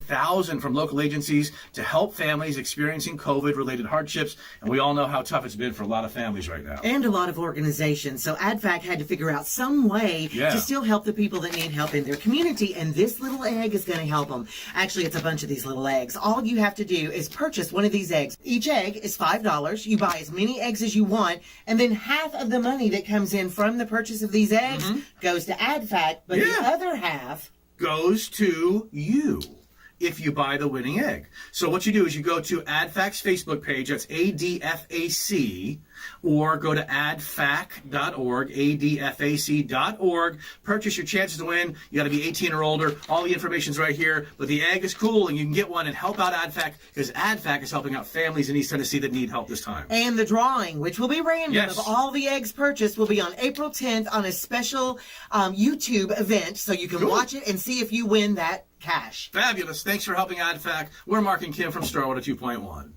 $1,000 from local agencies to help families experiencing COVID-related hardships. And we all know how tough it's been for a lot of families right now. And a lot of organizations. So ADFAC had to figure out some way to still help the people that need help in their community. And this little egg is going to help them. Actually, it's a bunch of these little eggs. All you have to do is purchase one of these eggs. Each egg is $5. You buy as many eggs as you want. And then half of the money that comes in from the purchase of these eggs goes to ADFAC. But the other half goes to you if you buy the winning egg. So what you do is you go to ADFAC's Facebook page, that's ADFAC, or go to adfac.org, adfac.org, purchase your chances to win. You got to be 18 or older. All the information's right here, but the egg is cool and you can get one and help out ADFAC because ADFAC is helping out families in East Tennessee that need help this time. And the drawing, which will be random of all the eggs purchased, will be on April 10th on a special YouTube event, so you can watch it and see if you win that cash. Fabulous. Thanks for helping ADFAC. We're Mark and Kim from Starwater 2.1.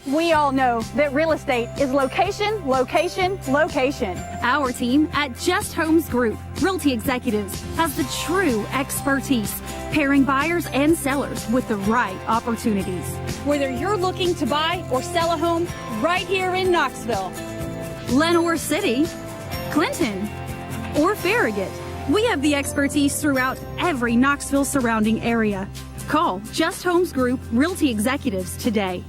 We all know that real estate is location, location, location. Our team at Just Homes Group Realty Executives has the true expertise, pairing buyers and sellers with the right opportunities. Whether you're looking to buy or sell a home right here in Knoxville, Lenoir City, Clinton, or Farragut, we have the expertise throughout every Knoxville surrounding area. Call Just Homes Group Realty Executives today.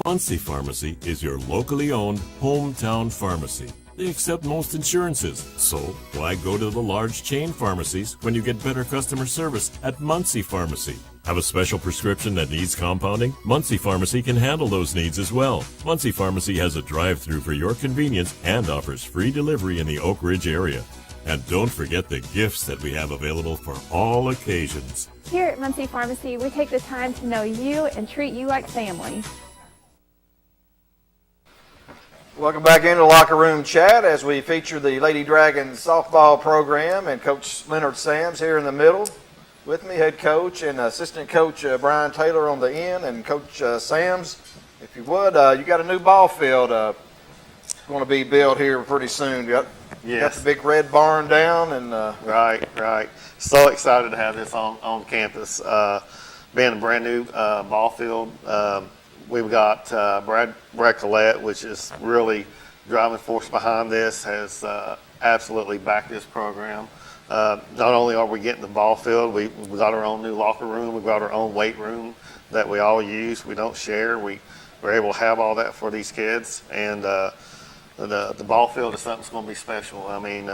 Muncie Pharmacy is your locally owned hometown pharmacy. They accept most insurances, so why go to the large chain pharmacies when you get better customer service at Muncie Pharmacy? Have a special prescription that needs compounding? Muncie Pharmacy can handle those needs as well. Muncie Pharmacy has a drive-through for your convenience and offers free delivery in the Oak Ridge area. And don't forget the gifts that we have available for all occasions. here at Muncie Pharmacy, we take the time to know you and treat you like family. Welcome back into Locker Room Chat as we feature the Lady Dragons softball program and Coach Leonard Sams here in the middle. With me, head coach and assistant coach Brian Taylor on the end, and Coach Sams, if you would, you got a new ball field going to be built here pretty soon. Got the big red barn down, and right. So excited to have this on campus. Being a brand new ball field, we've got Brad Collette, which is really driving force behind this, has absolutely backed this program. Not only are we getting the ball field, we got our own new locker room, we've got our own weight room that we all use. We don't share. We're able to have all that for these kids, and the ball field is something that's going to be special. I mean,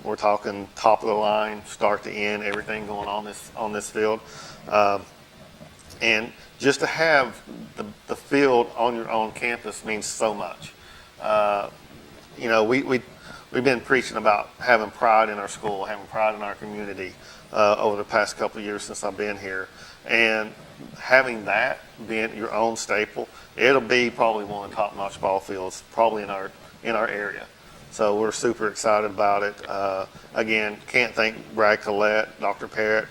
we're talking top of the line, start to end, everything going on this field, and just to have the field on your own campus means so much. We've been preaching about having pride in our school, having pride in our community over the past couple of years since I've been here. And having that being your own staple, it'll be probably one of the top-notch ball fields probably in our area. So we're super excited about it. Again, can't thank Brad Collette, Dr. Parrott,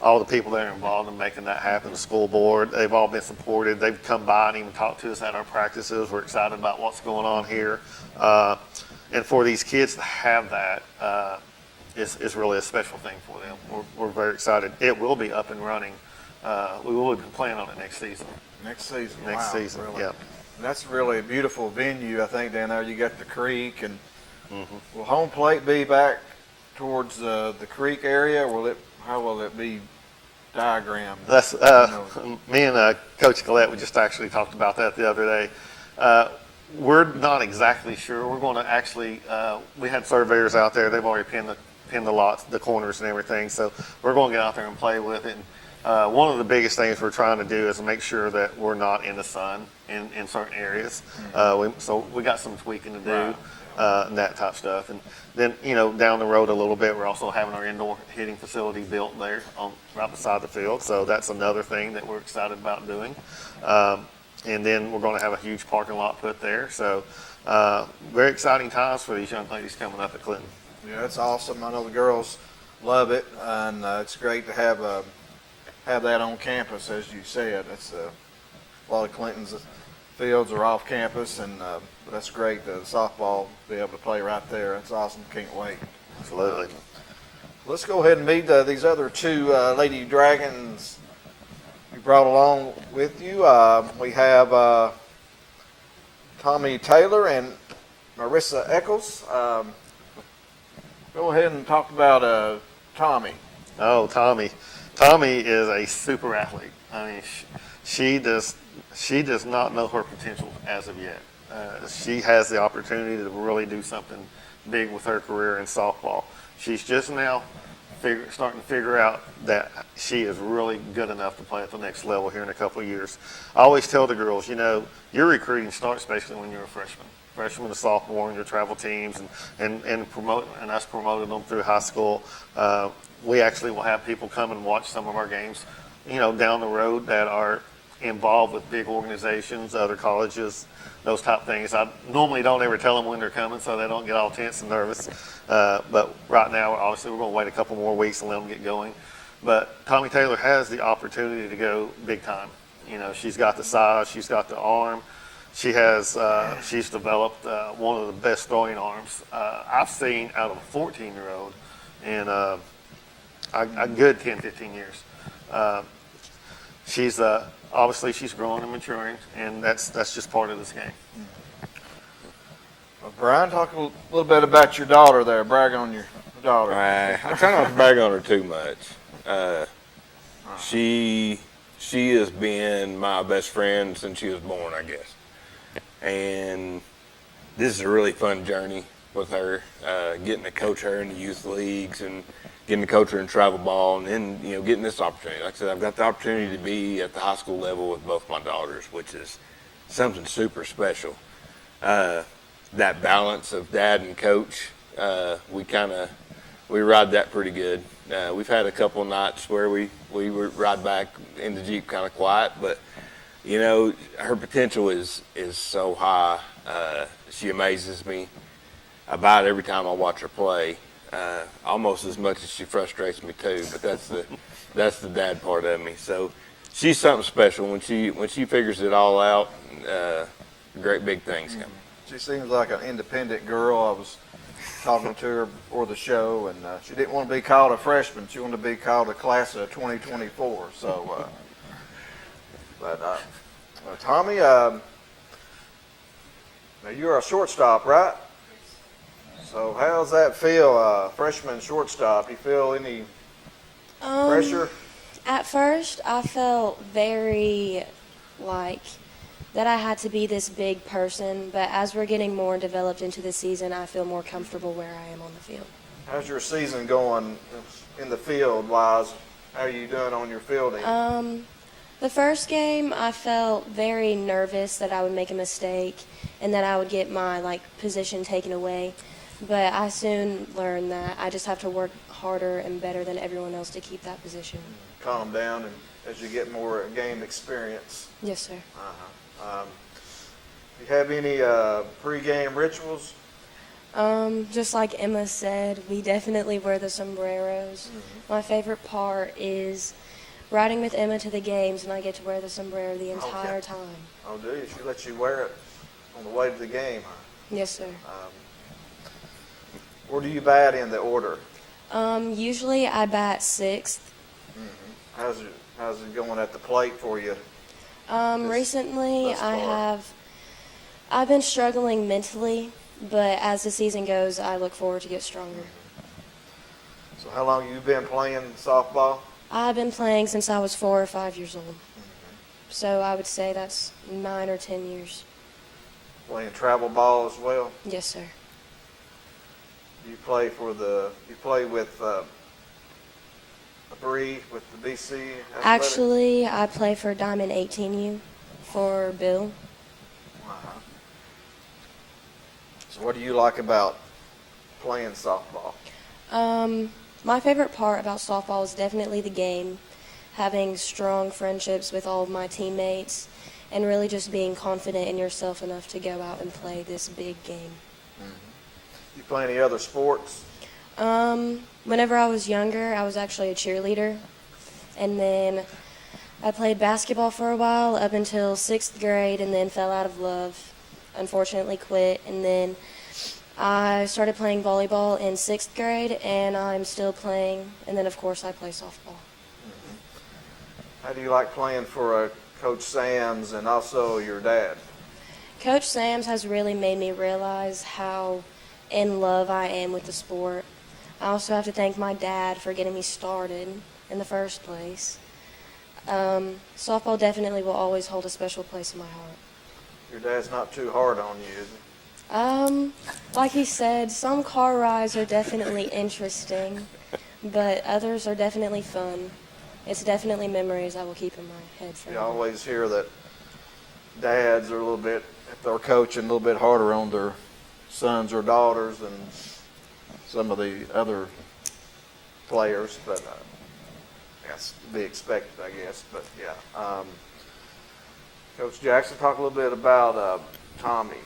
all the people that are involved in making that happen, the school board. They've all been supported. They've come by and even talked to us at our practices. We're excited about what's going on here. And for these kids to have that is really a special thing for them. We're very excited. It will be up and running. We will be playing on it next season. Next season, really. Yeah. That's really a beautiful venue, I think, down there. You got the creek, and will home plate be back towards the creek area, or how will it be diagrammed? That's me and Coach Collette, we just actually talked about that the other day. We're not exactly sure. We're going to actually, we had surveyors out there. They've already pinned the lots, the corners and everything. So we're going to get out there and play with it. And, one of the biggest things we're trying to do is make sure that we're not in the sun in certain areas. So we got some tweaking to do. And that type of stuff. And then, down the road a little bit, we're also having our indoor hitting facility built there right beside the field. So that's another thing that we're excited about doing. And then we're going to have a huge parking lot put there. So very exciting times for these young ladies coming up at Clinton. Yeah, that's awesome. I know the girls love it, and it's great to have that on campus, as you said. That's a lot of Clinton's fields are off campus, and that's great. The softball be able to play right there. It's awesome. Can't wait. Absolutely. Let's go ahead and meet these other two Lady Dragons you brought along with you. We have Tommy Taylor and Marissa Eccles. Go ahead and talk about Tommy. Oh, Tommy. Tommy is a super athlete. I mean, she does not know her potential as of yet. She has the opportunity to really do something big with her career in softball. She's just now starting to figure out that she is really good enough to play at the next level here in a couple of years. I always tell the girls, your recruiting starts basically when you're a freshman to sophomore, and your travel teams and us promoting them through high school. We actually will have people come and watch some of our games, down the road that are involved with big organizations, other colleges, those type things. I normally don't ever tell them when they're coming so they don't get all tense and nervous. But right now, obviously, we're going to wait a couple more weeks and let them get going. But Tommy Taylor has the opportunity to go big time. She's got the size, she's got the arm. She's developed one of the best throwing arms I've seen out of a 14-year-old in a good 10, 15 years. She's obviously she's growing and maturing, and that's just part of this game. Well, Brian, talk a little bit about your daughter there. Brag on your daughter. I try not to brag on her too much. She has been my best friend since she was born, I guess. And this is a really fun journey with her, getting to coach her in the youth leagues and getting to coach her in travel ball, and then getting this opportunity. Like I said, I've got the opportunity to be at the high school level with both my daughters, which is something super special. That balance of dad and coach, we ride that pretty good. We've had a couple of nights where we would ride back in the Jeep kind of quiet, but her potential is so high. She amazes me about every time I watch her play. Almost as much as she frustrates me too, but that's the dad part of me. So she's something special. When she figures it all out, great big things come. She seems like an independent girl. I was talking to her before the show, and she didn't want to be called a freshman. She wanted to be called a class of 2024. So, Tommy, now you're a shortstop, right? So how's that feel, freshman shortstop? You feel any pressure? At first, I felt very that I had to be this big person, but as we're getting more developed into the season, I feel more comfortable where I am on the field. How's your season going in the field-wise? How are you doing on your fielding? The first game, I felt very nervous that I would make a mistake and that I would get my position taken away. But I soon learned that I just have to work harder and better than everyone else to keep that position. Calm down and as you get more game experience. Yes, sir. Do you have any pre-game rituals? Just like Emma said, we definitely wear the sombreros. Mm-hmm. My favorite part is riding with Emma to the games, and I get to wear the sombrero the entire time. Oh, do you? She lets you wear it on the way to the game, huh? Yes, sir. Where do you bat in the order? Usually I bat 6th. Mm-hmm. How's it going at the plate for you? Recently I've been struggling mentally, but as the season goes, I look forward to get stronger. So how long have you been playing softball? I've been playing since I was 4 or 5 years old. So I would say that's 9 or 10 years. Playing travel ball as well? Yes, sir. You play with Bree with the BC Athletics? Actually, I play for Diamond 18U for Bill. Uh-huh. So what do you like about playing softball? My favorite part about softball is definitely the game, having strong friendships with all of my teammates, and really just being confident in yourself enough to go out and play this big game. You play any other sports? Whenever I was younger, I was actually a cheerleader. And then I played basketball for a while up until 6th grade and then fell out of love. Unfortunately quit. And then I started playing volleyball in 6th grade, and I'm still playing. And then, of course, I play softball. How do you like playing for Coach Sams and also your dad? Coach Sams has really made me realize how in love I am with the sport. I also have to thank my dad for getting me started in the first place. Softball definitely will always hold a special place in my heart. Your dad's not too hard on you, is he? Like he said, some car rides are definitely interesting, but others are definitely fun. It's definitely memories I will keep in my head You forever. always hear that dads are a little bit, if they're coaching, a little bit harder on their sons or daughters than some of the other players, but that's to be expected, I guess. But yeah, Coach Jackson, talk a little bit about Tommy.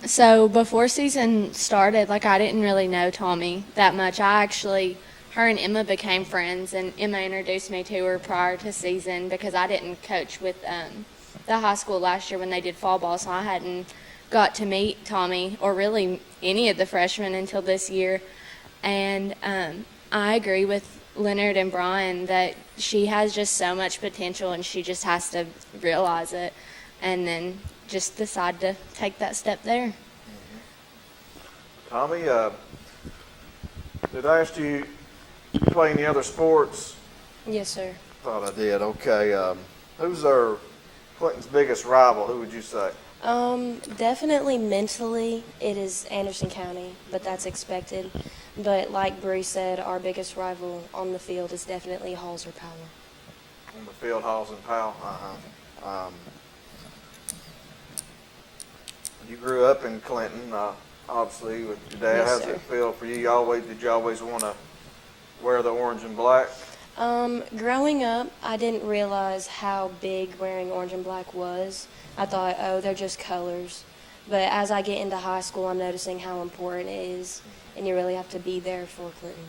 So before season started, like I didn't really know Tommy that much. Her and Emma became friends, and Emma introduced me to her prior to season because I didn't coach with the high school last year when they did fall ball, so I hadn't got to meet Tommy or really any of the freshmen until this year. And I agree with Leonard and Brian that she has just so much potential, and she just has to realize it and then just decide to take that step there. Tommy, did I ask you play any other sports? Yes, sir. Thought I did. Okay. Who's Clinton's biggest rival? Who would you say? Definitely mentally, it is Anderson County, but that's expected. But like Bree said, our biggest rival on the field is definitely Halls or Powell. On the field, Halls and Powell. You grew up in Clinton, obviously, with your dad. Yes, How's sir. it feel for you? Did you always want to wear the orange and black? Growing up, I didn't realize how big wearing orange and black was. I thought, oh, they're just colors. But as I get into high school, I'm noticing how important it is, and you really have to be there for Clinton.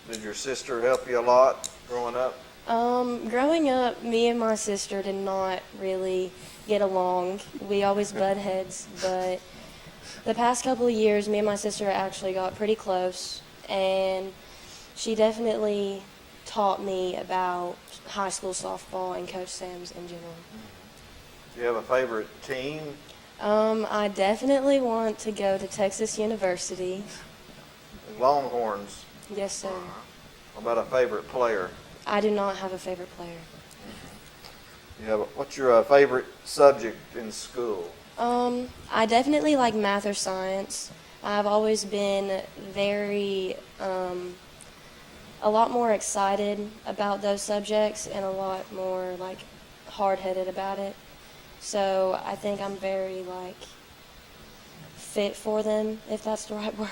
Did your sister help you a lot growing up? Growing up, me and my sister did not really get along. We always butt heads, but the past couple of years, me and my sister actually got pretty close, and she definitely taught me about high school softball and Coach Sams in general. Do you have a favorite team? I definitely want to go to Texas University. Longhorns. Yes, sir. How about a favorite player? I do not have a favorite player. What's your favorite subject in school? I definitely like math or science. I've always been a lot more excited about those subjects and a lot more hard-headed about it. So I think I'm very fit for them, if that's the right word.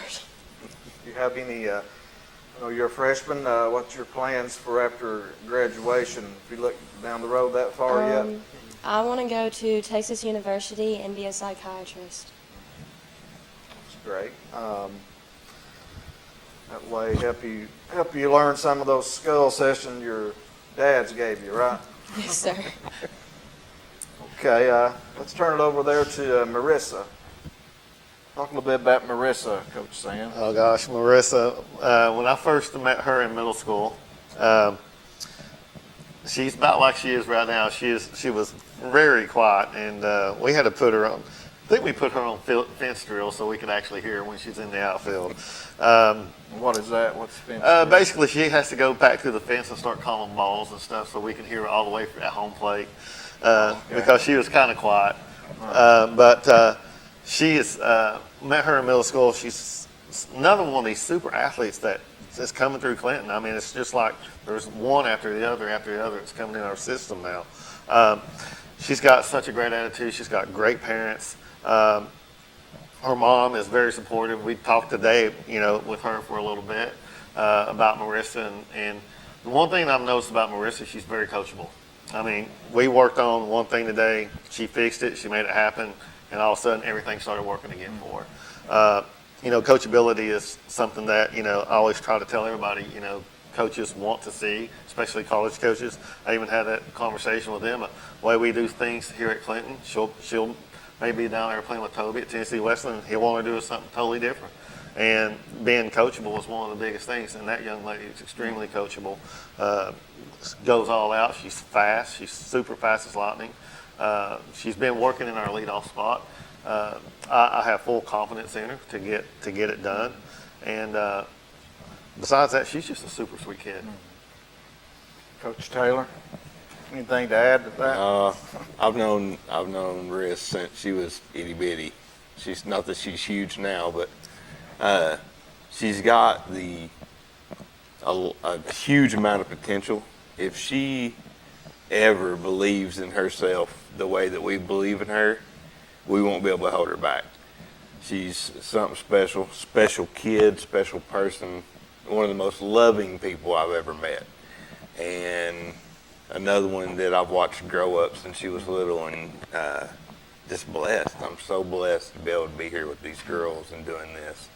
Do you have any, you're a freshman, what's your plans for after graduation? If you look down the road that far yet? I want to go to Texas University and be a psychiatrist. That's great. That way help you learn some of those skill sessions your dads gave you, right? Yes, sir. Okay, let's turn it over there to Marissa. Talk a little bit about Marissa, Coach Sam. Oh gosh, Marissa, when I first met her in middle school, she's about like she is right now. She was very quiet, and we had to put her on. I think we put her on fence drill so we could actually hear her when she's in the outfield. What is that? What's fence drill? Basically, she has to go back to the fence and start calling balls and stuff so we can hear her all the way at home plate because she was kind of quiet. But she is met her in middle school. She's another one of these super athletes that's coming through Clinton. I mean, it's just like there's one after the other. It's coming in our system now. She's got such a great attitude. She's got great parents. Her mom is very supportive. We talked today, with her for a little bit about Marissa. And the one thing I've noticed about Marissa, she's very coachable. I mean, we worked on one thing today. She fixed it. She made it happen. And all of a sudden, everything started working again for her. Coachability is something that, I always try to tell everybody, coaches want to see, especially college coaches. I even had that conversation with them. The way we do things here at Clinton, she'll maybe down there playing with Toby at Tennessee Wesleyan, he'll want to do something totally different. And being coachable is one of the biggest things, and that young lady is extremely coachable. Goes all out. She's fast. She's super fast as lightning. She's been working in our leadoff spot. I have full confidence in her to get it done. And besides that, she's just a super sweet kid. Coach Taylor, anything to add to that? I've known Riss since she was itty bitty. She's not that she's huge now, but she's got a huge amount of potential. If she ever believes in herself the way that we believe in her, we won't be able to hold her back. She's something special, special kid, special person, one of the most loving people I've ever met. And another one that I've watched grow up since she was little, and just blessed. I'm so blessed to be able to be here with these girls and doing this.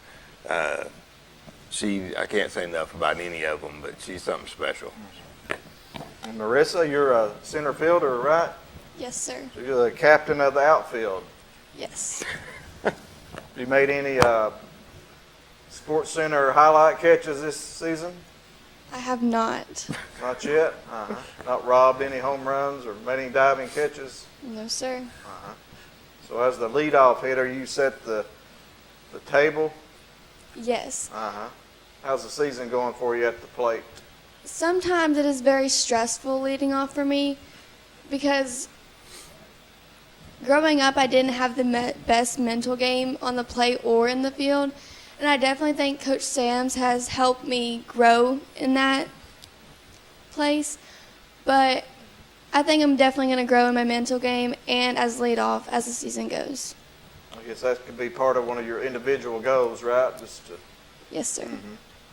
I can't say enough about any of them, but she's something special. And Marissa, you're a center fielder, right? Yes, sir. So you're the captain of the outfield. Yes. Have you made any Sports Center highlight catches this season? I have not. Not yet? Not robbed any home runs or made any diving catches? No, sir. So as the leadoff hitter, you set the table? Yes. How's the season going for you at the plate? Sometimes it is very stressful leading off for me because growing up I didn't have the best mental game on the plate or in the field, and I definitely think Coach Sams has helped me grow in that place. But I think I'm definitely going to grow in my mental game and as leadoff as the season goes. I guess that could be part of one of your individual goals, right? Just to Yes, sir.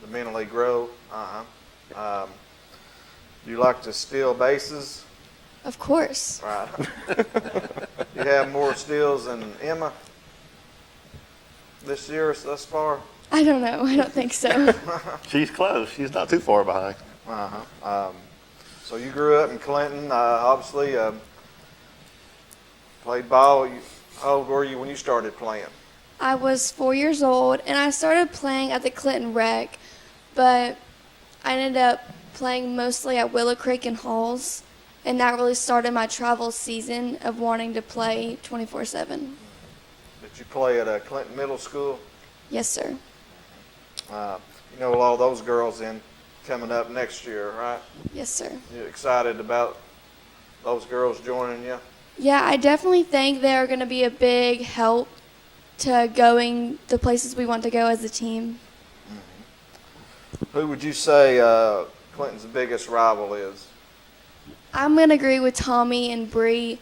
to mentally grow. Do you like to steal bases? Of course. Right. You have more steals than Emma this year thus far? I don't know. I don't think so. She's close. She's not too far behind. So you grew up in Clinton, obviously played ball. How old were you when you started playing? I was 4 years old, and I started playing at the Clinton Rec, but I ended up playing mostly at Willow Creek and Halls, and that really started my travel season of wanting to play 24/7. Did you play at Clinton Middle School? Yes, sir. You know a lot of those girls in coming up next year, right? Yes, sir. You excited about those girls joining you? Yeah, I definitely think they're going to be a big help to going the places we want to go as a team. Who would you say Clinton's biggest rival is? I'm going to agree with Tommy and Bree.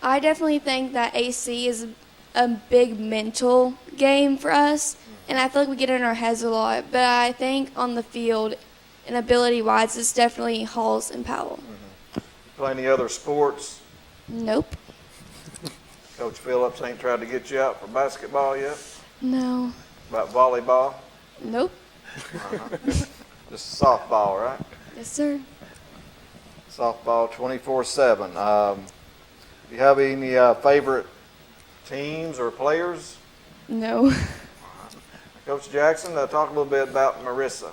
I definitely think that AC is a big mental game for us, and I feel like we get in our heads a lot. But I think on the field and ability-wise, it's definitely Halls and Powell. Play any other sports? Nope. Coach Phillips ain't tried to get you out for basketball yet? No. About volleyball? Nope. Just softball, right? Yes, sir. Softball 24/7. Do you have any favorite teams or players? No. Coach Jackson, talk a little bit about Marissa.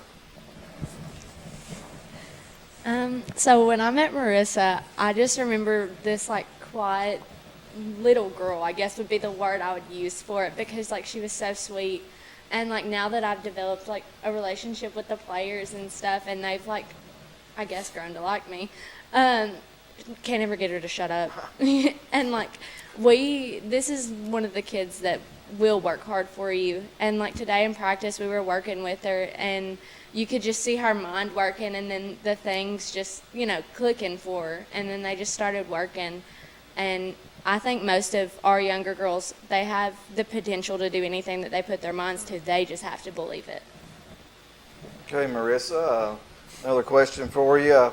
So when I met Marissa, I just remember this like quiet little girl, I guess would be the word I would use for it, because like she was so sweet. And like now that I've developed like a relationship with the players and stuff, and they've like, I guess, grown to like me, can't ever get her to shut up. And like this is one of the kids that will work hard for you. And like today in practice, we were working with her, and you could just see her mind working, and then the things just, clicking for her. And then they just started working. And I think most of our younger girls, they have the potential to do anything that they put their minds to. They just have to believe it. Okay, Marissa, another question for you.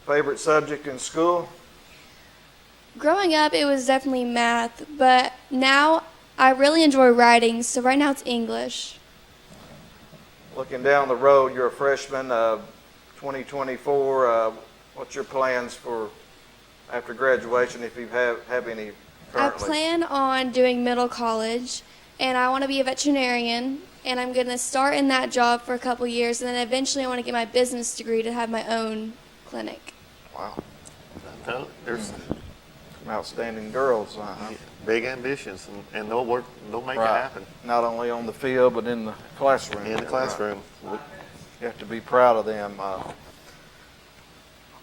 Favorite subject in school? Growing up, it was definitely math, but now I really enjoy writing, so right now it's English. Looking down the road, you're a freshman, 2024. What's your plans for after graduation, if you have any currently? I plan on doing middle college, and I want to be a veterinarian, and I'm going to start in that job for a couple years, and then eventually I want to get my business degree to have my own clinic. Wow. There's Some outstanding girls. big ambitions, and they'll work. They'll make it Right. happen Not only on the field, but in the classroom. in the classroom. You have to be proud of them.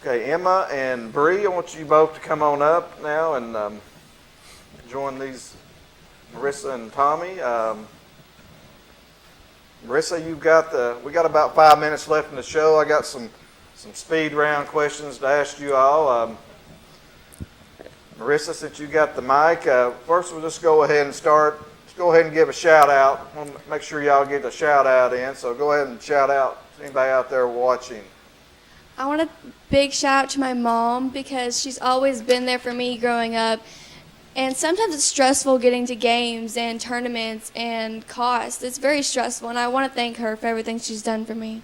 Okay, Emma and Bree, I want you both to come on up now and join these, Marissa and Tommy. Marissa, we got about 5 minutes left in the show. I got some speed round questions to ask you all. Marissa, since you got the mic, first we'll just go ahead and start. Just go ahead and give a shout out. I want to make sure y'all get a shout out in, so go ahead and shout out to anybody out there watching. I want a big shout out to my mom because she's always been there for me growing up. And sometimes it's stressful getting to games and tournaments and costs. It's very stressful, and I want to thank her for everything she's done for me.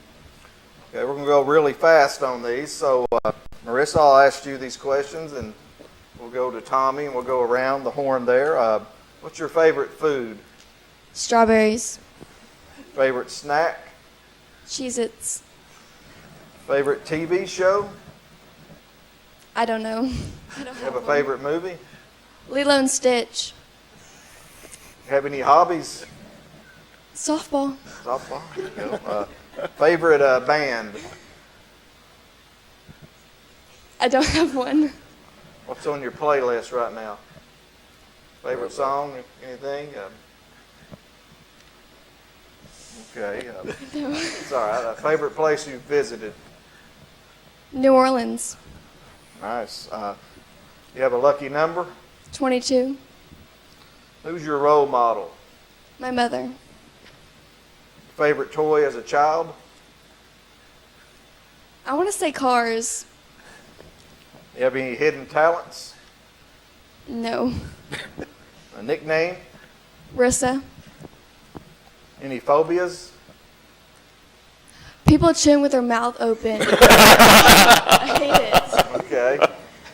Okay, we're going to go really fast on these. So, Marissa, I'll ask you these questions, and we'll go to Tommy, and we'll go around the horn there. What's your favorite food? Strawberries, Favorite snack? Cheez-Its. Favorite TV show? I don't know. I don't Have a one. favorite movie? Lilo and Stitch. Have any hobbies? Softball. Softball. There you go. Favorite band? I don't have one. What's on your playlist right now? Favorite song? Anything? Okay. It's all right. Favorite place you've visited? New Orleans. Nice. You have a lucky number? 22. Who's your role model? My mother. Favorite toy as a child? I want to say Cars. You have any hidden talents? No. A nickname? Rissa. Any phobias? People chewing with their mouth open. I hate it. Okay.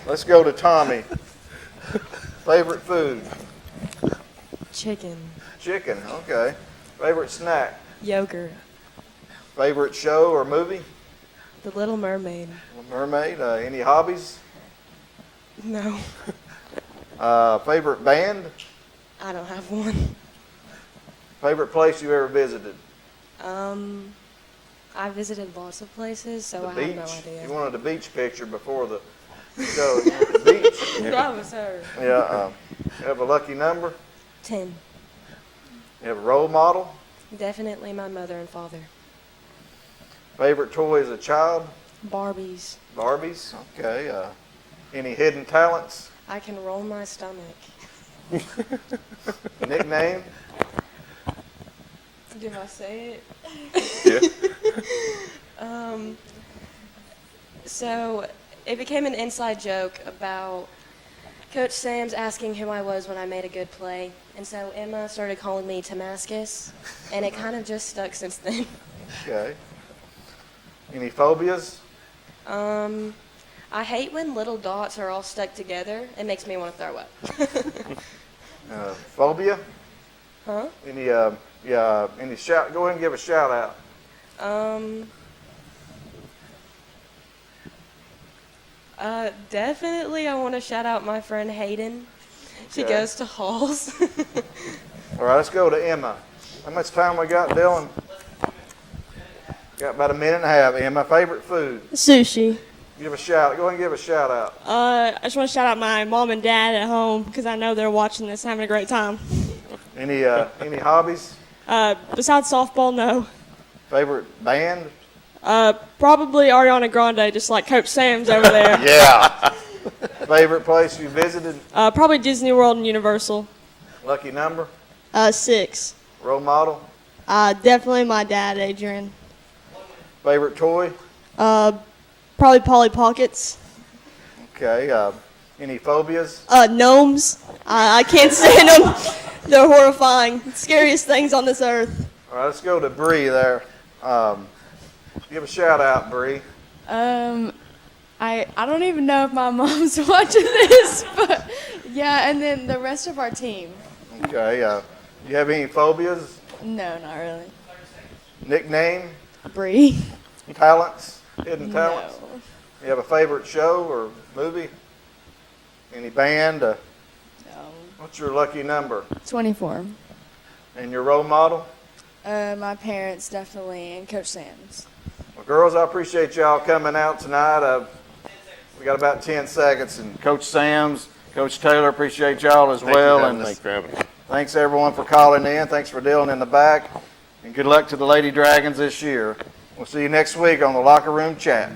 Let's go to Tommy. Favorite food? Chicken. Chicken. Okay. Favorite snack? Yogurt. Favorite show or movie? The Little Mermaid. Little Mermaid. Any hobbies? No. Favorite band? I don't have one. Favorite place you ever visited? I visited lots of places, so The I beach? have no idea. You wanted a beach picture before the show. You went to the beach? That was her. Yeah. You have a lucky number? 10. You have a role model? Definitely my mother and father. Favorite toy as a child? Barbies. Barbies? Okay. Any hidden talents? I can roll my stomach. Nickname? Do I say Yeah. it? So it became an inside joke about Coach Sam's asking who I was when I made a good play. And so Emma started calling me Damascus, and it kind of just stuck since then. Okay. Any phobias? I hate when little dots are all stuck together. It makes me want to throw up. Phobia? Huh? Any shout? Go ahead and give a shout out. Definitely I want to shout out my friend Hayden. She Okay. goes to Halls. All right, let's go to Emma. How much time we got, Dylan? Got about a minute and a half. Emma, favorite food? Sushi. Give a shout. Go ahead and give a shout out. I just want to shout out my mom and dad at home because I know they're watching this, having a great time. Any hobbies? Besides softball, no. Favorite band? Probably Ariana Grande, just like Coach Sam's over there. Yeah. Favorite place you visited? Probably Disney World and Universal. Lucky number? 6. Role model? Definitely my dad, Adrian. Favorite toy? Probably Polly Pockets. Okay. Any phobias? Gnomes. I can't stand them. They're horrifying. Scariest things on this earth. All right, let's go to Bree there. Give a shout out, Bree. I don't even know if my mom's watching this, but Yeah, and then the rest of our team. Okay. You have any phobias? No, not really. Nickname? Bree. Talents? Hidden talents? No. You have a favorite show or movie? Any band? No. What's your lucky number? 24. And your role model? My parents, definitely, and Coach Sam's. Well, girls, I appreciate y'all coming out tonight. We got about 10 seconds. And Coach Sam's, Coach Taylor, appreciate y'all as well. And Thanks for having us. thanks everyone for calling in. Thanks for Dylan in the back. And good luck to the Lady Dragons this year. We'll see you next week on the Locker Room Chat.